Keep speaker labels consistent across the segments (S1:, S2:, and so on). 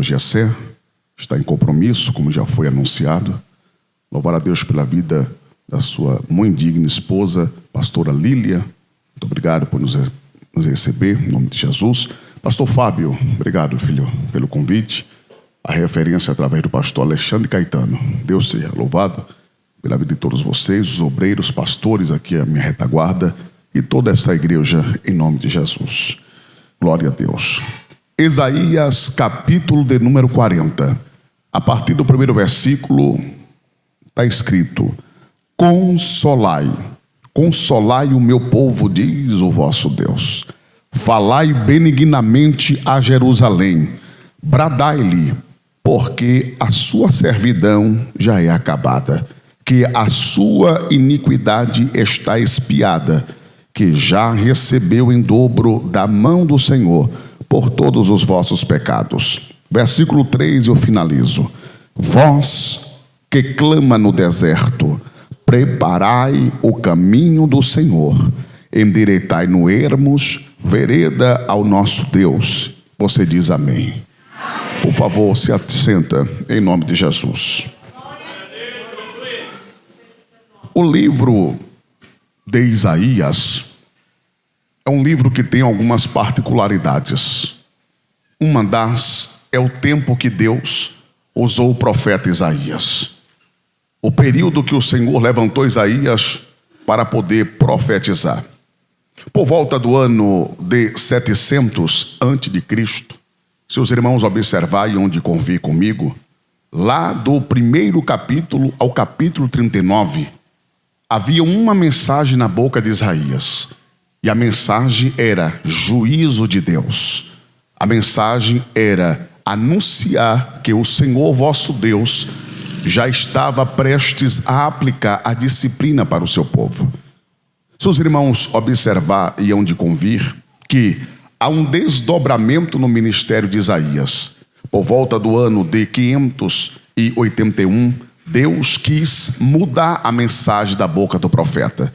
S1: Gessé está em compromisso, como já foi anunciado. Louvar a Deus pela vida da sua muito digna esposa, pastora Lília. Muito obrigado por nos receber, em nome de Jesus. Pastor Fábio, obrigado, filho, pelo convite. A referência através do pastor Alexandre Caetano. Deus seja louvado pela vida de todos vocês, os obreiros, pastores aqui, a minha retaguarda e toda essa igreja, em nome de Jesus. Glória a Deus. Isaías, capítulo de número 40. A partir do primeiro versículo, está escrito: Consolai, consolai o meu povo, diz o vosso Deus. Falai benignamente a Jerusalém, bradai-lhe, porque a sua servidão já é acabada, que a sua iniquidade está expiada, que já recebeu em dobro da mão do Senhor por todos os vossos pecados. Versículo 3, eu finalizo. Vós que clama no deserto, preparai o caminho do Senhor, endireitai no ermos, vereda ao nosso Deus. Você diz amém. Amém. Por favor, se assenta em nome de Jesus. O livro de Isaías é um livro que tem algumas particularidades. Uma das é o tempo que Deus usou o profeta Isaías. O período que o Senhor levantou Isaías para poder profetizar. Por volta do ano de 700 a.C., se os irmãos observarem onde convir comigo, lá do primeiro capítulo ao capítulo 39, havia uma mensagem na boca de Isaías. E a mensagem era juízo de Deus. A mensagem era anunciar que o Senhor vosso Deus já estava prestes a aplicar a disciplina para o seu povo. Se os irmãos observar e hão de convir que há um desdobramento no ministério de Isaías. Por volta do ano de 581, Deus quis mudar a mensagem da boca do profeta.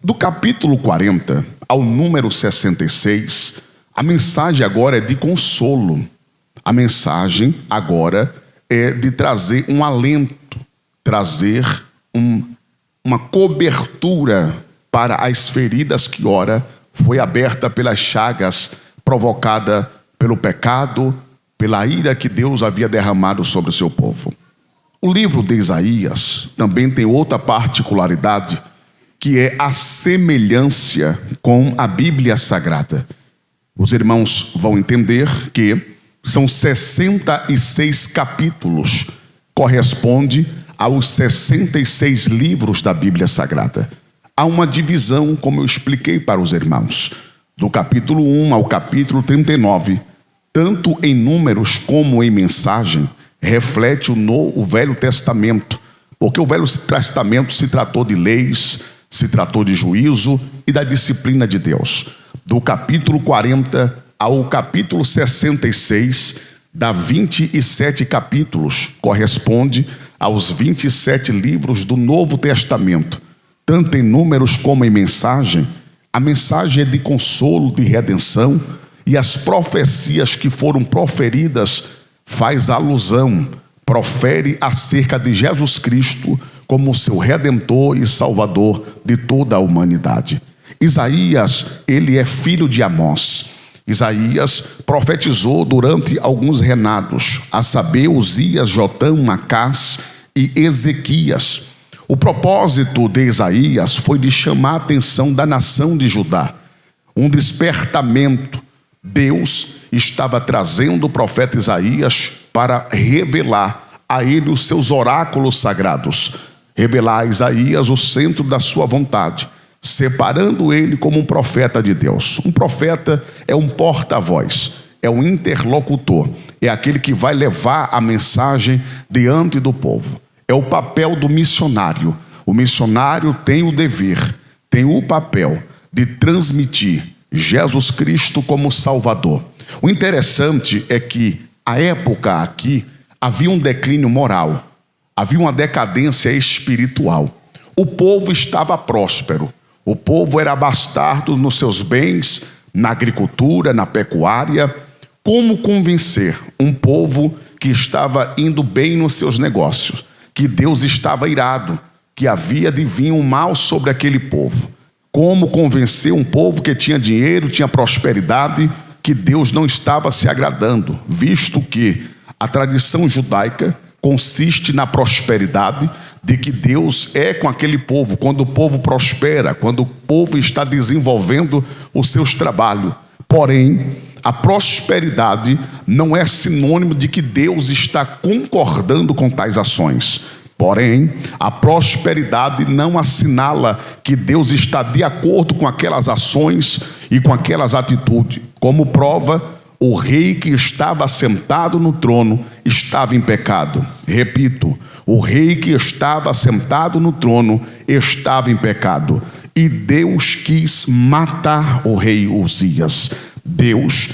S1: Do capítulo 40 ao número 66, a mensagem agora é de consolo. A mensagem agora é de trazer um alento, trazer uma cobertura para as feridas que ora foi aberta pelas chagas provocada pelo pecado, pela ira que Deus havia derramado sobre o seu povo. O livro de Isaías também tem outra particularidade, que é a semelhança com a Bíblia Sagrada. Os irmãos vão entender que são 66 capítulos, corresponde aos 66 livros da Bíblia Sagrada. Há uma divisão, como eu expliquei para os irmãos, do capítulo 1 ao capítulo 39, tanto em números como em mensagem, reflete o Velho Testamento, porque o Velho Testamento se tratou de leis, se tratou de juízo e da disciplina de Deus. Do capítulo 40 ao capítulo 66, dá 27 capítulos, corresponde aos 27 livros do Novo Testamento. Tanto em números como em mensagem, a mensagem é de consolo, de redenção, e as profecias que foram proferidas faz alusão, profere acerca de Jesus Cristo como seu Redentor e Salvador de toda a humanidade. Isaías, ele é filho de Amós. Isaías profetizou durante alguns reinados, a saber, Uzias, Jotão, Acás e Ezequias. O propósito de Isaías foi de chamar a atenção da nação de Judá. Um despertamento. Deus estava trazendo o profeta Isaías para revelar a ele os seus oráculos sagrados. Revelar a Isaías o centro da sua vontade, separando ele como um profeta de Deus. Um profeta é um porta-voz, é um interlocutor, é aquele que vai levar a mensagem diante do povo. É o papel do missionário. O missionário tem o dever, tem o papel de transmitir Jesus Cristo como Salvador. O interessante é que, à época aqui, havia um declínio moral, havia uma decadência espiritual. O povo estava próspero, o povo era abastado nos seus bens, na agricultura, na pecuária. Como convencer um povo que estava indo bem nos seus negócios, que Deus estava irado, que havia de vir um mal sobre aquele povo. Como convencer um povo que tinha dinheiro, tinha prosperidade, que Deus não estava se agradando, visto que a tradição judaica consiste na prosperidade, de que Deus é com aquele povo, quando o povo prospera, quando o povo está desenvolvendo os seus trabalhos. Porém, a prosperidade não é sinônimo de que Deus está concordando com tais ações. Porém, a prosperidade não assinala que Deus está de acordo com aquelas ações e com aquelas atitudes. Como prova, o rei que estava sentado no trono estava em pecado. Repito, o rei que estava sentado no trono estava em pecado. E Deus quis matar o rei Uzias. Deus,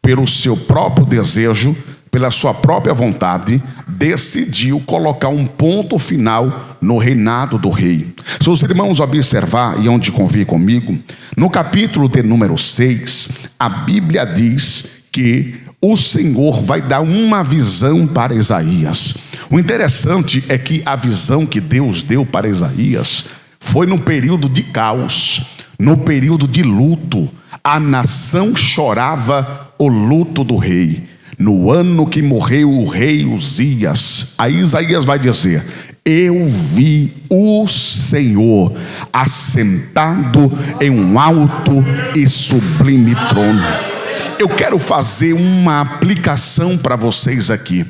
S1: pelo seu próprio desejo, pela sua própria vontade, decidiu colocar um ponto final no reinado do rei. Se os irmãos observar e onde convir comigo, no capítulo de número 6, a Bíblia diz que o Senhor vai dar uma visão para Isaías. O interessante é que a visão que Deus deu para Isaías foi no período de caos, no período de luto. A nação chorava o luto do rei. No ano que morreu o rei Uzias, aí Isaías vai dizer: eu vi o Senhor assentado em um alto e sublime trono. Eu quero fazer uma aplicação para vocês aqui.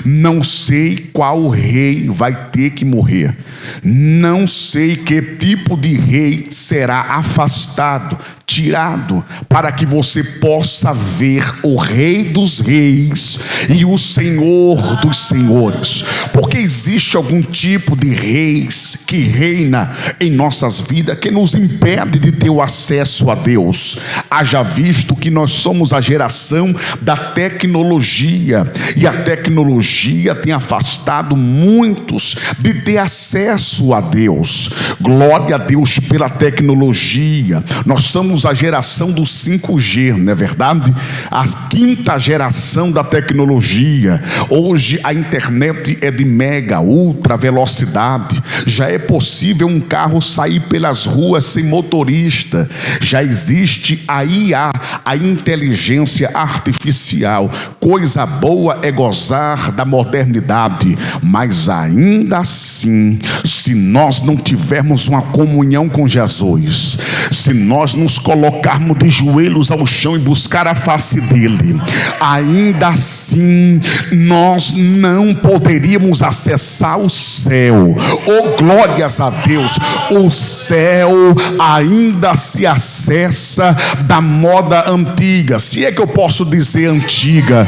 S1: Não sei qual rei vai ter que morrer. Não sei que tipo de rei será afastado, tirado, para que você possa ver o Rei dos Reis e o Senhor dos Senhores. Porque existe algum tipo de reis que reina em nossas vidas que nos impede de ter o acesso a Deus. Haja visto que nós somos a geração da tecnologia, e a tecnologia tem afastado muitos de ter acesso a Deus. Glória a Deus pela tecnologia. Nós somos a geração do 5G, não é verdade? A quinta geração da tecnologia. Hoje a internet é de mega, ultra velocidade. Já é possível um carro sair pelas ruas sem motorista. Já existe a IA, a inteligência artificial. Coisa boa é gozar da modernidade, mas ainda assim, se nós não tivermos uma comunhão com Jesus, se nós nos colocarmos de joelhos ao chão e buscar a face dele, ainda assim nós não poderíamos acessar o céu. Oh, glórias a Deus! O céu ainda se acessa da moda antiga, se é que eu posso dizer antiga,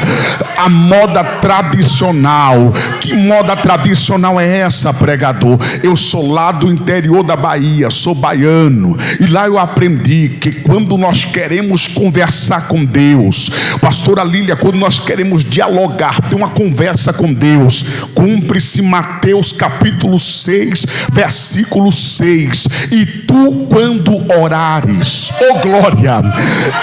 S1: a moda tradicional. Que moda tradicional é essa, pregador? Eu sou lá do interior da Bahia, sou baiano, e lá eu aprendi que quando nós queremos conversar com Deus, pastora Lília, quando nós queremos dialogar, ter uma conversa com Deus, cumpre-se Mateus capítulo 6, versículo 6: e tu, quando orares, oh glória,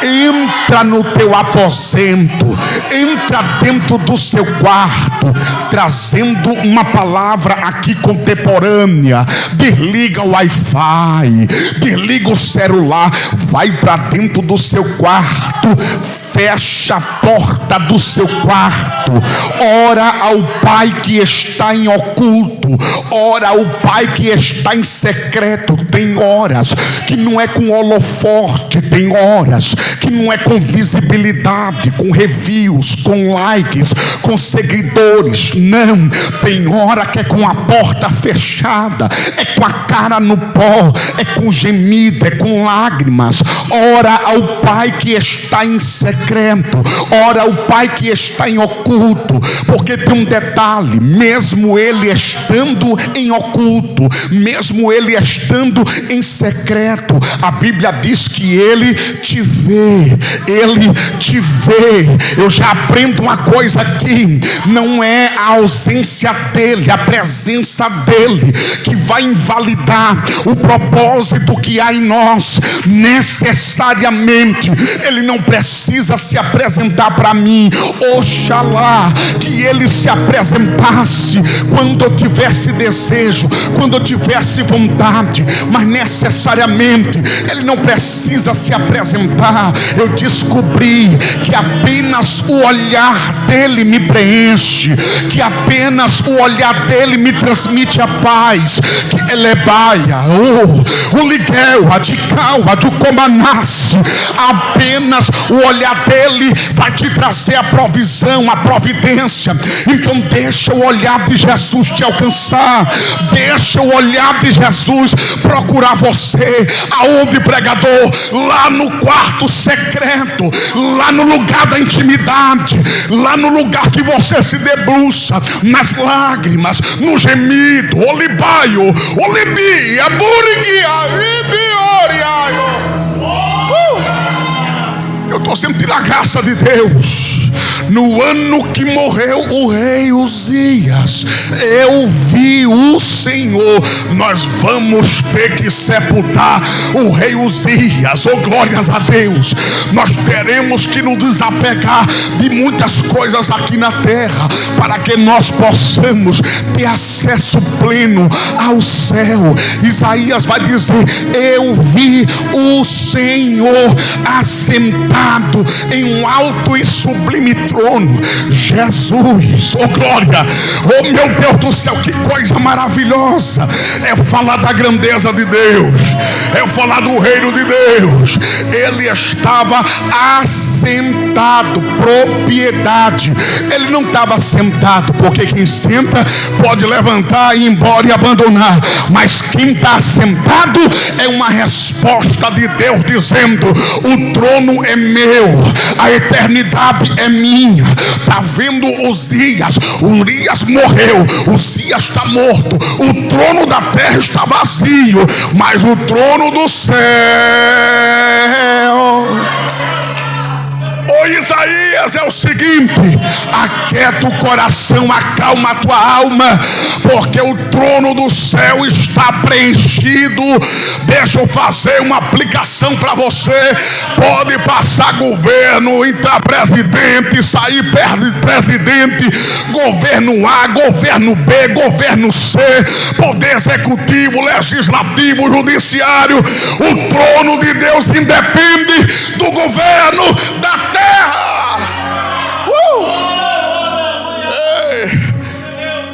S1: entra no teu aposento, entra dentro do seu quarto, trazendo uma palavra aqui contemporânea, desliga o Wi-Fi, desliga o celular, vai para dentro do seu quarto, fecha a porta do seu quarto, ora ao Pai que está em oculto, ora ao Pai que está em secreto. Tem horas que não é com holofote, tem horas que não é com visibilidade, com reviews, com likes, com seguidores. Não, tem hora que é com a porta fechada, é com a cara no pó, é com gemido, é com lágrimas. Ora ao Pai que está em secreto, ora ao Pai que está em oculto, porque tem um detalhe: mesmo ele estando em oculto, mesmo ele estando em secreto, a Bíblia diz que ele te vê, ele te vê. Eu já aprendo uma coisa aqui: não é a ausência dele, a presença dele que vai invalidar o propósito que há em nós. Necessariamente ele não precisa se apresentar para mim. Oxalá falar que ele se apresentasse quando eu tivesse desejo, quando eu tivesse vontade, mas necessariamente ele não precisa se apresentar. Eu descobri que apenas o olhar dele me preenche, que apenas o olhar dele me transmite a paz, que ele é baia, o liguel, a de cal, a do comanassi. Apenas o olhar dele vai te trazer a provisão, a providência. Então deixa o olhar de Jesus te alcançar, deixa o olhar de Jesus procurar você. Aonde, pregador? Lá no quarto secreto, lá no lugar da intimidade, lá no lugar que você se debruça, nas lágrimas, no gemido. Olibaio, olibia, buriguia, ibioriaio. Eu estou sentindo a graça de Deus. No ano que morreu o rei Uzias, eu vi o Senhor. Nós vamos ter que sepultar o rei Uzias. Oh, glórias a Deus. Nós teremos que nos desapegar de muitas coisas aqui na terra, para que nós possamos ter acesso pleno ao céu. Isaías vai dizer: eu vi o Senhor assentado em um alto e sublime trono. Jesus, oh glória, oh meu Deus do céu, que coisa maravilhosa é falar da grandeza de Deus, é falar do reino de Deus. Ele estava assentado, propriedade. Ele não estava sentado, porque quem senta pode levantar e ir embora e abandonar, mas quem está sentado é uma resposta de Deus dizendo: o trono é meu, a eternidade é minha. Está vendo Uzias? Urias morreu, Uzias está morto, o trono da terra está vazio, mas o trono do céu. O Isaías é o seguinte: aquieta o coração, acalma a tua alma, porque o trono do céu está preenchido. Deixa eu fazer uma aplicação para você. Pode passar governo, entrar presidente, sair presidente, governo A, governo B, governo C, poder executivo, legislativo, judiciário. O trono de Deus independe do governo da terra.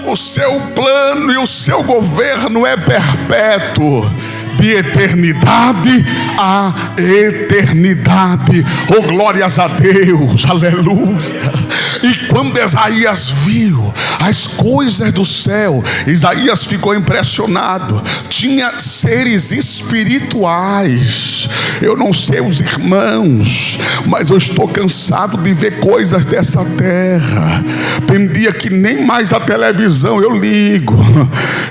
S1: O seu plano e o seu governo é perpétuo, de eternidade a eternidade. Oh, glórias a Deus, aleluia. E quando Isaías viu as coisas do céu, Isaías ficou impressionado. Tinha seres espirituais. Eu não sei os irmãos, mas eu estou cansado de ver coisas dessa terra. Tem dia que nem mais a televisão eu ligo.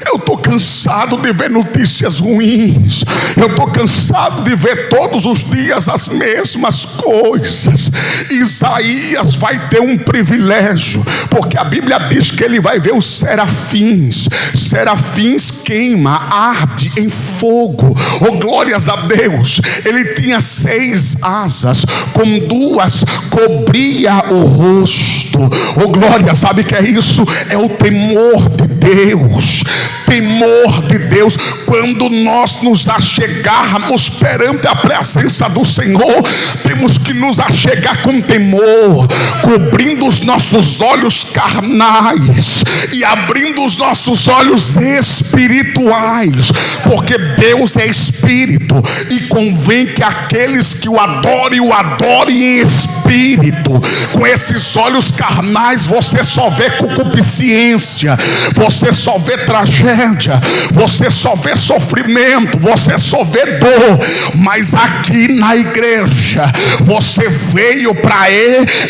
S1: Eu estou cansado de ver notícias ruins. Eu estou cansado de ver todos os dias as mesmas coisas. Isaías vai ter um privilégio, porque a Bíblia diz que ele vai ver os serafins. Serafins queima, arde em fogo. Oh, glórias a Deus. Ele tinha 6 asas, com 2 cobria o rosto. Oh, glória, sabe o que é isso? É o temor de Deus. Temor de Deus. Quando nós nos achegarmos perante a presença do Senhor, temos que nos achegar com temor, cobrindo os nossos olhos carnais e abrindo os nossos olhos espirituais, porque Deus é espírito e convém que aqueles que o adorem em espírito. Com esses olhos carnais você só vê concupiscência, você só vê tragédia, você só vê sofrimento, você só vê dor. Mas aqui na igreja você veio para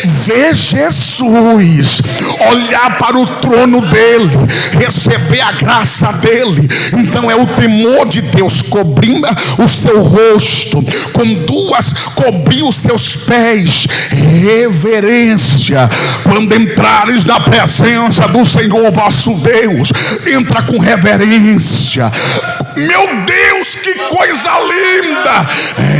S1: ver Jesus, olhar para o trono dele, receber a graça dele. Então é o temor de Deus cobrindo o seu rosto, com 2 cobriu os seus pés. Reverência. Quando entrares na presença do Senhor vosso Deus, entra com reverência. Meu Deus, que coisa linda!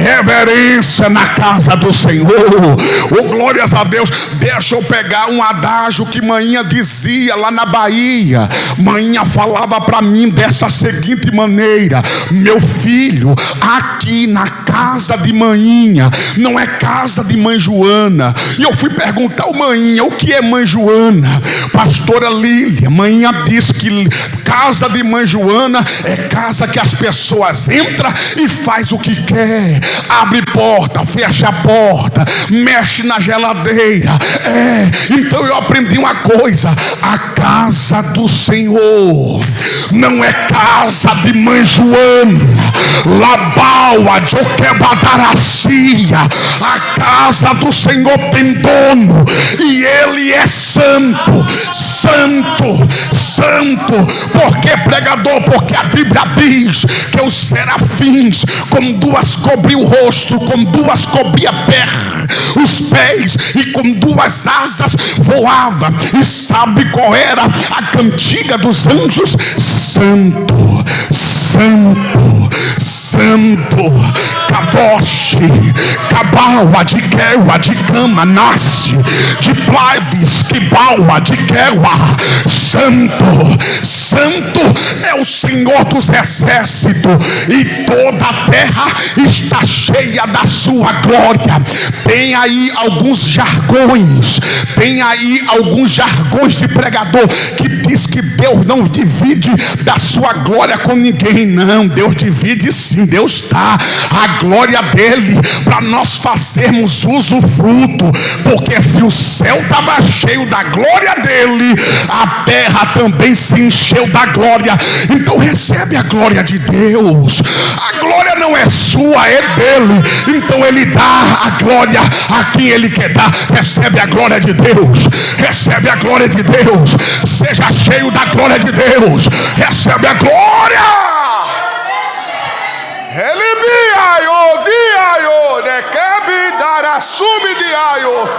S1: Reverência na casa do Senhor. Oh, glórias a Deus. Deixa eu pegar um adágio que manhã dizia lá na Bahia. Manhã falava para mim dessa seguinte maneira: meu filho, aqui na casa de manhinha não é casa de mãe Joana. E eu fui perguntar ao manhinha: o que é mãe Joana? Pastora Lília, manhinha disse que casa de mãe Joana é casa que as pessoas entram e faz o que quer, abre porta, fecha a porta, mexe na geladeira. Então eu aprendi uma coisa: a casa do Senhor não é casa de mãe Joana. Labaua, Joquebadaracia. A casa do Senhor tem dono e Ele é santo, santo, santo. Por que, pregador? Porque a Bíblia diz que os serafins com duas cobriam o rosto, com duas cobria os pés, e com duas asas voava. E sabe qual era a cantiga dos anjos? Santo, santo, santo. Kadosh, Kabaua, de Guerra, de Gama, nasce, de Plaives, Kibaua, de Guerra. Santo, santo é o Senhor dos exércitos, e toda a terra está cheia da sua glória. Tem aí alguns jargões, de pregador que diz que Deus não divide da sua glória com ninguém. Não, Deus divide sim. Deus está a glória dele para nós fazermos usufruto, porque se o céu estava cheio da glória dele, a terra também se encheu da glória. Então recebe a glória de Deus. A glória não é sua, é dele. Então ele dá a glória a quem ele quer dar. Recebe a glória de Deus, recebe a glória de Deus. Seja cheio da glória de Deus. Recebe a glória. Elibiaio, diaio, dekebi dara subidiaio.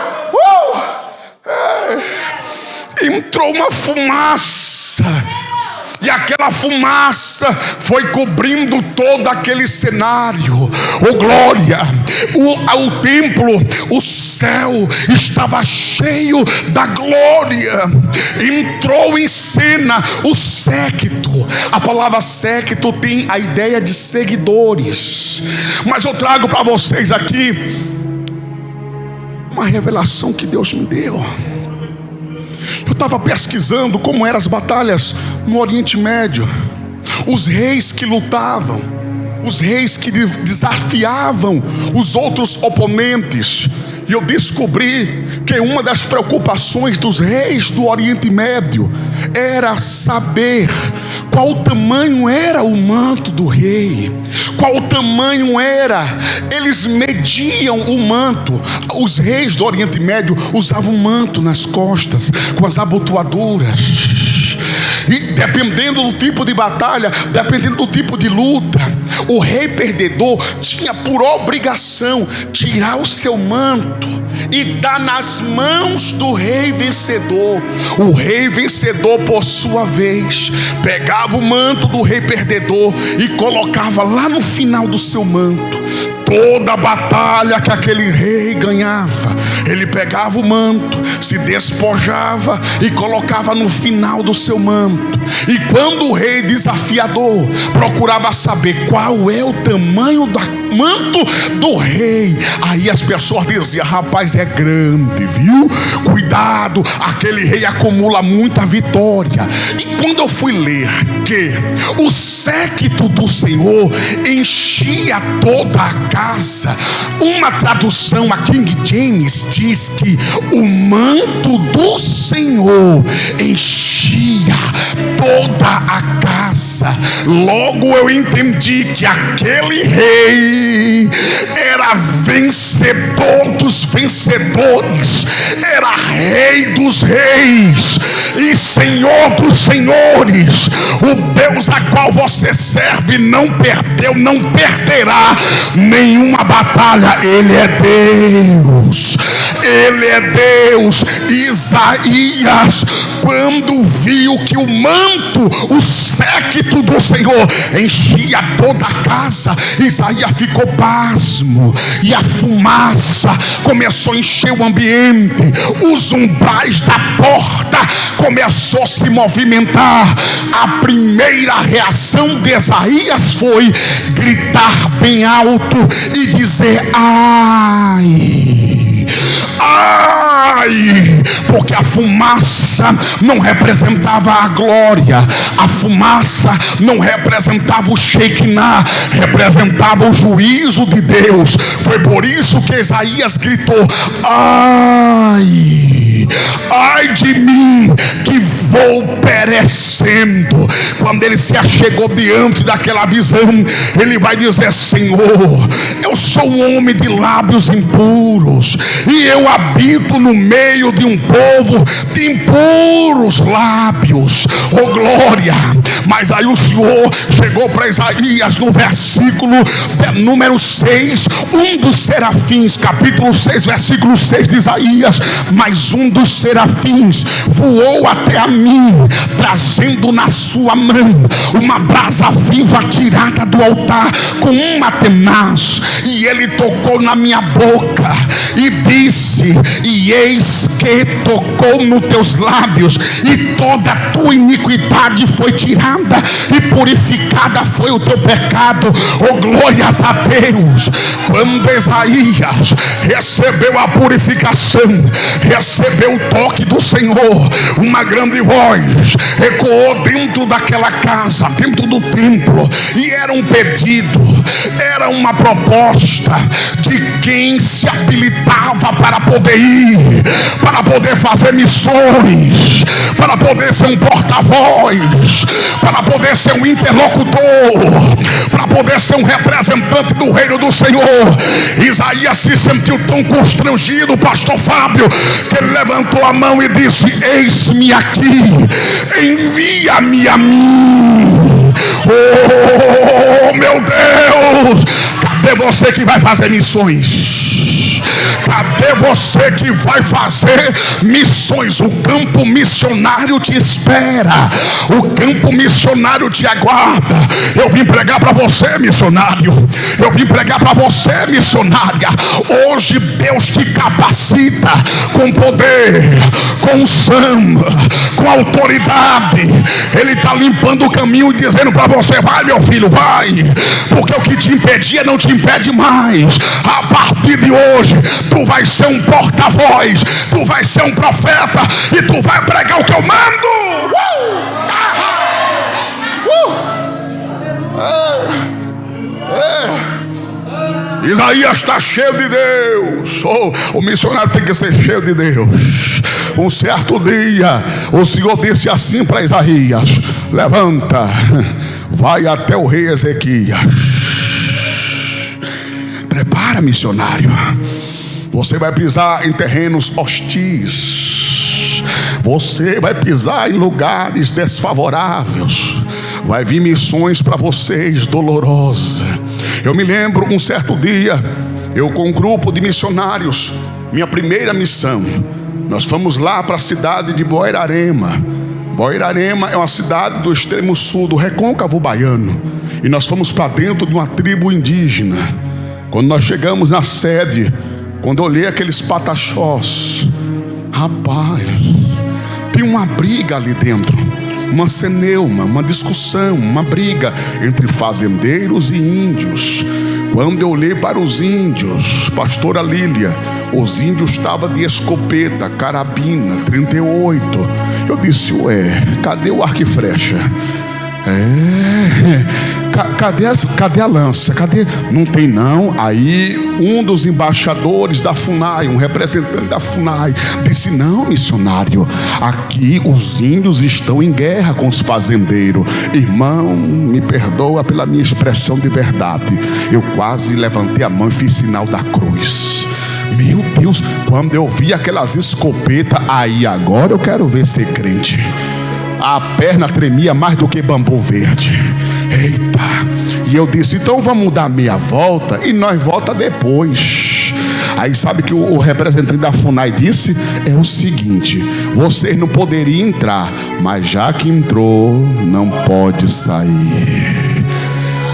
S1: Entrou uma fumaça, e aquela fumaça foi cobrindo todo aquele cenário. Oh glória! O templo, o céu estava cheio da glória. Entrou em cena o séquito. A palavra séquito tem a ideia de seguidores, mas eu trago para vocês aqui uma revelação que Deus me deu. Eu estava pesquisando como eram as batalhas no Oriente Médio, os reis que lutavam, os reis que desafiavam os outros oponentes. E eu descobri que uma das preocupações dos reis do Oriente Médio era saber qual tamanho era o manto do rei, qual tamanho era. Eles mediam o manto. Os reis do Oriente Médio usavam manto nas costas, com as abotoaduras. E dependendo do tipo de batalha, dependendo do tipo de luta, o rei perdedor tinha por obrigação tirar o seu manto e dar nas mãos do rei vencedor. O rei vencedor, por sua vez, pegava o manto do rei perdedor e colocava lá no final do seu manto. Toda a batalha que aquele rei ganhava, ele pegava o manto, se despojava e colocava no final do seu manto. E quando o rei desafiador procurava saber qual é o tamanho do manto do rei, aí as pessoas diziam: rapaz, é grande, viu? Cuidado, aquele rei acumula muita vitória. E quando eu fui ler que o séquito do Senhor enchia toda a casa, uma tradução, a King James, diz que o manto do Senhor enchia toda a casa. Logo eu entendi que aquele rei era vencedor dos vencedores, era rei dos reis e senhor dos senhores. O Deus a qual você serve não perdeu, não perderá nenhuma batalha. Ele é Deus, Ele é Deus. Isaías, quando viu que o manto, o séquito do Senhor enchia toda a casa, Isaías ficou pasmo, e a fumaça começou a encher o ambiente, os umbrais da porta começou a se movimentar. A primeira reação de Isaías foi gritar bem alto e dizer: ai, ai, porque a fumaça não representava a glória, a fumaça não representava o Shekinah, representava o juízo de Deus. Foi por isso que Isaías gritou: ai, ai de mim, que vou perecendo. Quando ele se achegou diante daquela visão, ele vai dizer: Senhor, eu sou um homem de lábios impuros, e eu habito no meio de um povo de impuros lábios. Oh glória! Mas aí o Senhor chegou para Isaías no versículo número 6, um dos serafins, capítulo 6, versículo 6 de Isaías: mas um dos serafins voou até a mim, trazendo na sua mão uma brasa viva tirada do altar com uma tenaz, e ele tocou na minha boca e disse: e eis que tocou nos teus lábios, e toda a tua iniquidade foi tirada, e purificada foi o teu pecado. Oh glórias a Deus! Quando Isaías recebeu a purificação, recebeu o toque do Senhor, uma grande voz ecoou dentro daquela casa, dentro do templo, e era um pedido, era uma proposta de quem se habilitava para poder ir, para poder fazer missões, para poder ser um porta-voz, para poder ser um interlocutor, para poder ser um representante do reino do Senhor. Isaías se sentiu tão constrangido, pastor Fábio, que ele levantou a mão e disse: eis-me aqui, envia-me a mim. Oh meu Deus, cadê você que vai fazer missões? Cadê você que vai fazer missões? O campo missionário te espera, o campo missionário te aguarda. Eu vim pregar para você, missionário. Eu vim pregar para você, missionária. Hoje Deus te capacita com poder, com unção, com autoridade. Ele está limpando o caminho e dizendo para você: vai meu filho, vai, porque o que te impedia não te impede mais. A partir de hoje tu vai ser um porta-voz, tu vai ser um profeta, e tu vai pregar o que eu mando. Isaías está cheio de Deus. O missionário tem que ser cheio de Deus. Um certo dia o Senhor disse assim para Isaías: levanta, vai até o rei Ezequias. Prepara, missionário. Você vai pisar em terrenos hostis, você vai pisar em lugares desfavoráveis, vai vir missões para vocês dolorosas. Eu me lembro um certo dia, eu com um grupo de missionários, minha primeira missão, nós fomos lá para a cidade de Boirarema. Boirarema é uma cidade do extremo sul do Recôncavo Baiano, e nós fomos para dentro de uma tribo indígena. Quando nós chegamos na sede, quando eu olhei aqueles pataxós, rapaz, tem uma briga ali dentro, uma ceneuma, uma discussão, uma briga entre fazendeiros e índios. Quando eu olhei para os índios, pastora Lília, os índios estavam de escopeta, carabina, 38. Eu disse: ué, cadê o arco e flecha? Cadê a lança? Cadê? Não tem não. Aí um dos embaixadores da FUNAI, um representante da FUNAI, disse: não, missionário, aqui os índios estão em guerra com os fazendeiros. Irmão, me perdoa pela minha expressão de verdade, eu quase levantei a mão e fiz sinal da cruz. Meu Deus, quando eu vi aquelas escopetas, aí agora eu quero ver ser crente. A perna tremia mais do que bambu verde. Eita! E eu disse: então vamos dar meia volta e nós volta depois. Aí sabe que o representante da FUNAI disse? É o seguinte: vocês não poderiam entrar, mas já que entrou, não pode sair.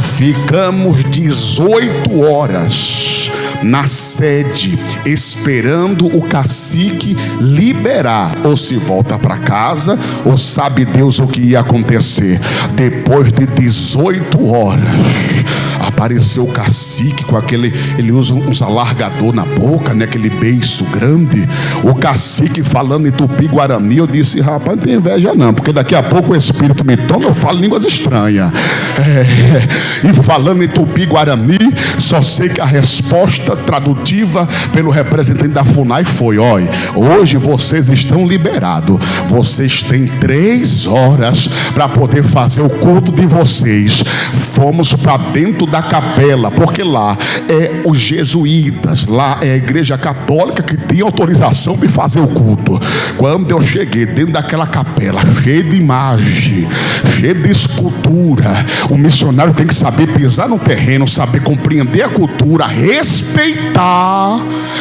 S1: Ficamos 18 horas na sede, esperando o cacique liberar. Ou se volta para casa, ou sabe Deus o que ia acontecer. Depois de 18 horas, apareceu o cacique com aquele, ele usa uns alargador na boca, né? Aquele beiço grande. O cacique falando em tupi-guarani. Eu disse: rapaz, não tem inveja não, porque daqui a pouco o Espírito me toma, eu falo línguas estranhas. E falando em tupi-guarani, só sei que a resposta tradutiva pelo representante da FUNAI foi: olha, hoje vocês estão liberados. Vocês têm 3 horas para poder fazer o culto de vocês. Fomos para dentro da capela, porque lá é os jesuítas, lá é a igreja católica que tem autorização de fazer o culto. Quando eu cheguei dentro daquela capela, cheio de imagem, cheio de escultura, o missionário tem que saber pisar no terreno, saber compreender a cultura, respeitar,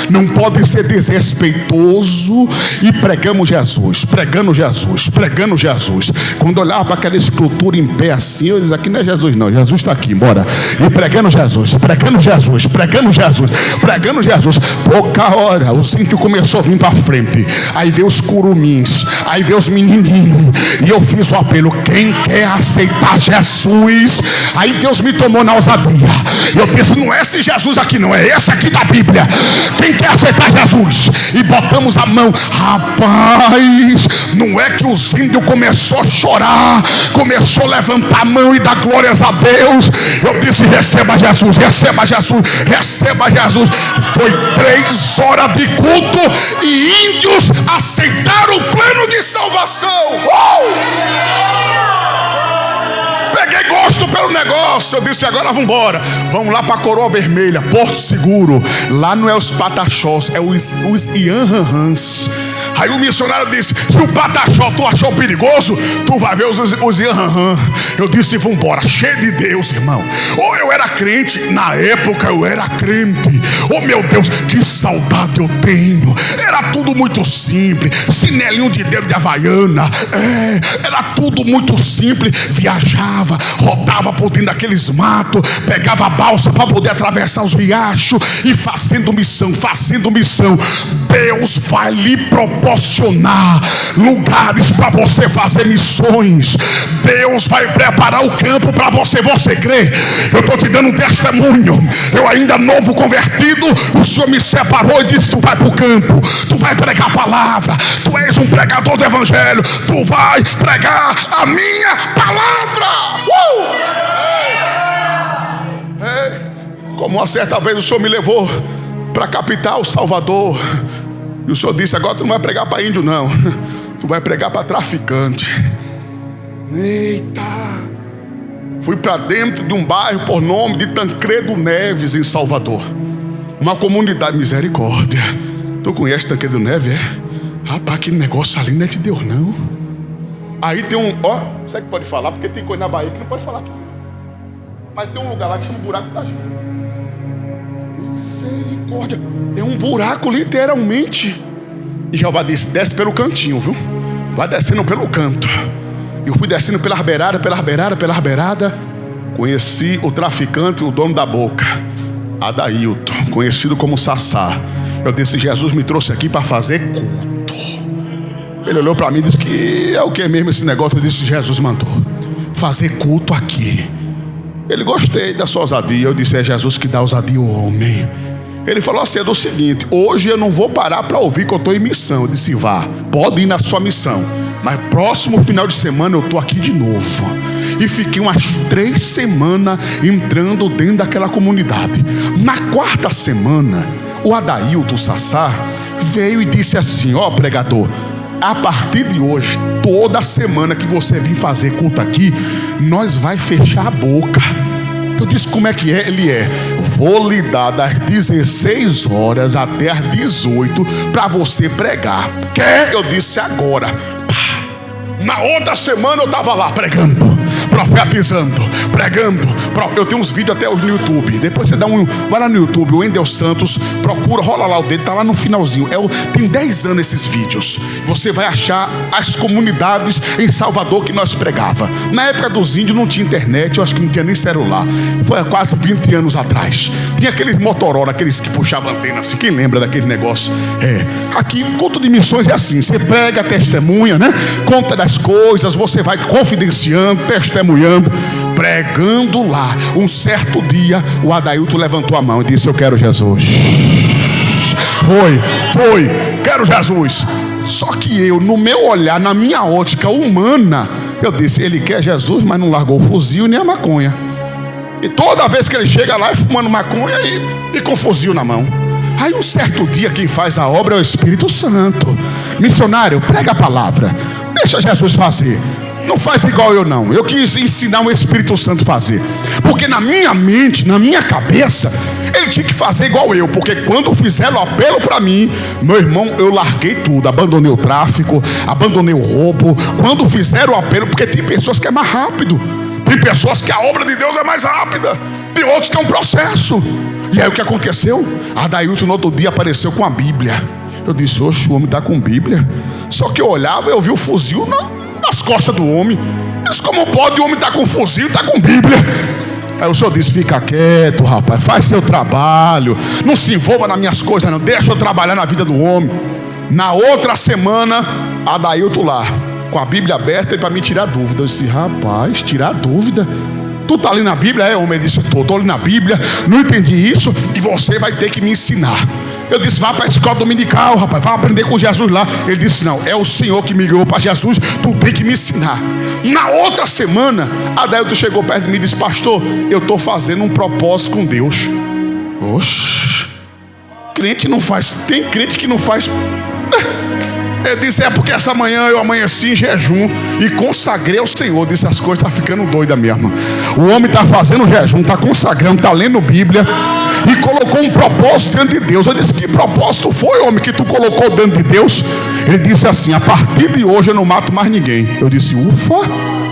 S1: não pode ser desrespeitoso. E pregamos Jesus, pregando Jesus, pregando Jesus. Quando eu olhava para aquela escultura em pé assim, eu disse: aqui não é Jesus não, Jesus está aqui, bora. E pregando Jesus, pregando Jesus, pregando Jesus, pregando Jesus. Pouca hora o cinto começou a vir para frente. Aí veio os curumins, aí veio os menininhos, e eu fiz o apelo: quem quer aceitar Jesus? Aí Deus me tomou na ousadia. Eu disse: não é esse Jesus aqui não, é esse aqui da Bíblia. Quem quer aceitar Jesus? E botamos a mão. Rapaz, não é que os índios começou a chorar, começou a levantar a mão e dar glórias a Deus. Eu disse: receba Jesus, receba Jesus, receba Jesus. Foi 3 horas de culto e índios aceitaram o plano de salvação. Peguei gosto pelo negócio. Eu disse: agora vamos embora. Vamos lá para Coroa Vermelha, Porto Seguro. Lá não é os pataxós, é os ianrãs. Aí o missionário disse: se o pataxó tu achou perigoso, tu vai ver os ianrãs. Eu disse: vamos embora. Cheio de Deus, irmão. Ou eu era crente, na época eu era crente. Oh meu Deus, que saudade eu tenho. Era tudo muito simples. Chinelinho de dedo de havaiana. Era tudo muito simples. Viajava, rodava por dentro daqueles matos, pegava a balsa para poder atravessar os riachos e fazendo missão, fazendo missão. Deus vai lhe proporcionar lugares para você fazer missões. Deus vai preparar o campo para você. Você crê? Eu estou te dando um testemunho. Eu ainda novo convertido, o Senhor me separou e disse: tu vai para o campo, tu vai pregar a palavra, tu és um pregador do evangelho, tu vai pregar a minha palavra. Como uma certa vez o Senhor me levou para a capital, Salvador, e o Senhor disse: agora tu não vai pregar para índio não, tu vai pregar para traficante. Eita! Fui para dentro de um bairro por nome de Tancredo Neves, em Salvador. Uma comunidade, misericórdia. Tu conhece Tancredo Neves, é? Rapaz, aquele negócio ali não é de Deus não. Aí tem um, você que pode falar, porque tem coisa na Bahia que não pode falar aqui. Mas tem um lugar lá que chama Buraco da Gente. Misericórdia. É um buraco literalmente. E Jeová disse: desce pelo cantinho, viu? Vai descendo pelo canto. Eu fui descendo pelas beiradas. Conheci o traficante, o dono da boca, Adailton, conhecido como Sassá. Eu disse: Jesus me trouxe aqui para fazer culto. Ele olhou para mim e disse: que é o que mesmo esse negócio? Eu disse: Jesus mandou fazer culto aqui. Ele: gostei da sua ousadia. Eu disse: é Jesus que dá ousadia ao homem. Ele falou assim: é do seguinte, hoje eu não vou parar para ouvir que eu estou em missão. Eu disse: vá, pode ir na sua missão, mas próximo final de semana eu estou aqui de novo. E fiquei umas 3 semanas entrando dentro daquela comunidade. Na 4ª semana, o Adailton Sassá veio e disse assim: ó pregador, a partir de hoje, toda semana que você vir fazer culto aqui, nós vai fechar a boca. Eu disse: como é que é? Ele: vou lhe dar das 16 horas até as 18 para você pregar. Quer? Eu disse: agora. Na outra semana eu estava lá pregando, profetizando. pregando. Eu tenho uns vídeos até hoje no YouTube. Depois você vai lá no YouTube, o Wendel Santos, procura, rola lá o dedo, tá lá no finalzinho. Tem 10 anos esses vídeos. Você vai achar as comunidades em Salvador que nós pregava. Na época dos índios não tinha internet, eu acho que não tinha nem celular. Foi há quase 20 anos atrás. Tinha aqueles Motorola, aqueles que puxavam antena assim. Quem lembra daquele negócio? Aqui, culto de missões é assim. Você prega, testemunha, né? Conta das coisas, você vai confidenciando, testemunhando, pregando lá. Um certo dia, o Adailton levantou a mão e disse: eu quero Jesus. Foi, quero Jesus. Só que eu, no meu olhar, na minha ótica humana, eu disse: ele quer Jesus, mas não largou o fuzil nem a maconha. E toda vez que ele chega lá, é fumando maconha e com fuzil na mão. Aí um certo dia quem faz a obra é o Espírito Santo. Missionário, prega a palavra, deixa Jesus fazer. Não faz igual eu não. Eu quis ensinar o Espírito Santo a fazer. Porque na minha mente, na minha cabeça, ele tinha que fazer igual eu. Porque quando fizeram o apelo para mim, meu irmão, eu larguei tudo. Abandonei o tráfico, abandonei o roubo. Quando fizeram o apelo, porque tem pessoas que é mais rápido, tem pessoas que a obra de Deus é mais rápida, tem outros que é um processo. E aí o que aconteceu? Adailton no outro dia apareceu com a Bíblia. Eu disse: oxe, o homem está com Bíblia. Só que eu olhava e eu vi o fuzil nas costas do homem. Mas como pode o homem estar com fuzil e estar com Bíblia? Aí o senhor disse: fica quieto, rapaz, faz seu trabalho, não se envolva nas minhas coisas não, deixa eu trabalhar na vida do homem. Na outra semana, Adailton lá, com a Bíblia aberta, e para me tirar dúvida. Eu disse: rapaz, tirar dúvida? Tu tá ali na Bíblia? Homem, ele disse: tô ali na Bíblia, não entendi isso e você vai ter que me ensinar. Eu disse: vá para a escola dominical, rapaz, vai aprender com Jesus lá. Ele disse: não, é o Senhor que me guiou para Jesus, tu tem que me ensinar. Na outra semana, Adailton chegou perto de mim e disse: pastor, eu estou fazendo um propósito com Deus. Oxe, crente não faz, tem crente que não faz. Ele disse: é porque esta manhã eu amanheci em jejum e consagrei ao Senhor. Disse: as coisas estão ficando doidas mesmo. O homem está fazendo jejum, está consagrando, está lendo Bíblia e colocou um propósito diante de Deus. Eu disse: que propósito foi, homem, que tu colocou diante de Deus? Ele disse assim: a partir de hoje eu não mato mais ninguém. Eu disse: ufa.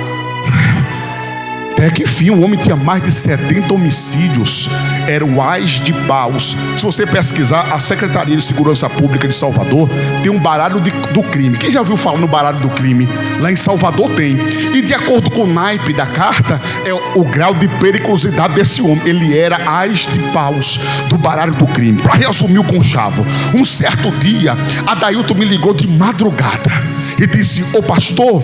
S1: Até que enfim, o homem tinha mais de 70 homicídios. Era o Ás de Paus. Se você pesquisar, a Secretaria de Segurança Pública de Salvador tem um baralho do crime. Quem já ouviu falar no baralho do crime? Lá em Salvador tem. E de acordo com o naipe da carta, é o grau de periculosidade desse homem. Ele era Ás de Paus do baralho do crime. Para resumir o conchavo, um certo dia, Adailton me ligou de madrugada e disse: ô pastor,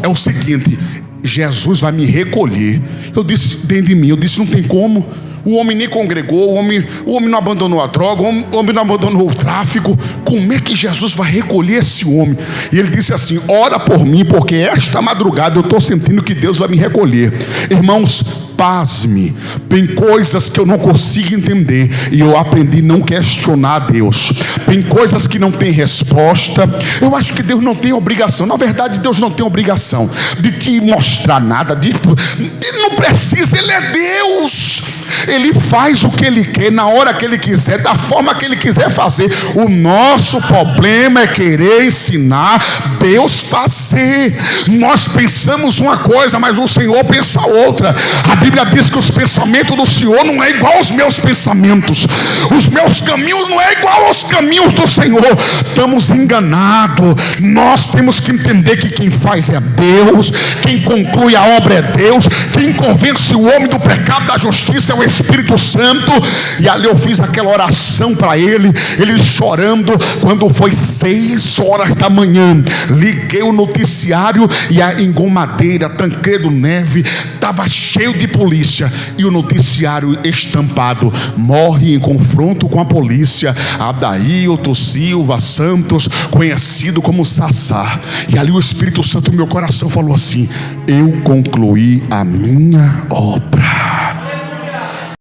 S1: é o seguinte, Jesus vai me recolher. Eu disse dentro de mim, eu disse: não tem como. O homem nem congregou, o homem não abandonou a droga, o homem não abandonou o tráfico. Como é que Jesus vai recolher esse homem? E ele disse assim: ora por mim, porque esta madrugada eu estou sentindo que Deus vai me recolher. Irmãos, pasme, tem coisas que eu não consigo entender e eu aprendi a não questionar Deus. Tem coisas que não tem resposta. Eu acho que Deus não tem obrigação, na verdade Deus não tem obrigação de te mostrar nada. Ele não precisa, Ele é Deus. Ele faz o que Ele quer, na hora que Ele quiser, da forma que Ele quiser fazer. O nosso problema é querer ensinar Deus fazer. Nós pensamos uma coisa, mas o Senhor pensa outra. A Bíblia diz que os pensamentos do Senhor não é igual aos meus pensamentos. Os meus caminhos não é igual aos caminhos do Senhor. Estamos enganados. Nós temos que entender que quem faz é Deus, quem conclui a obra é Deus, quem convence o homem do pecado, da justiça é o Espírito Santo. E ali eu fiz aquela oração para ele chorando. Quando foi 6 horas da manhã, liguei o noticiário e em Gomadeira, Tancredo Neves, estava cheio de polícia e o noticiário estampado: morre em confronto com a polícia Adailton Silva Santos, conhecido como Sassá. E ali o Espírito Santo no meu coração falou assim: eu concluí a minha obra.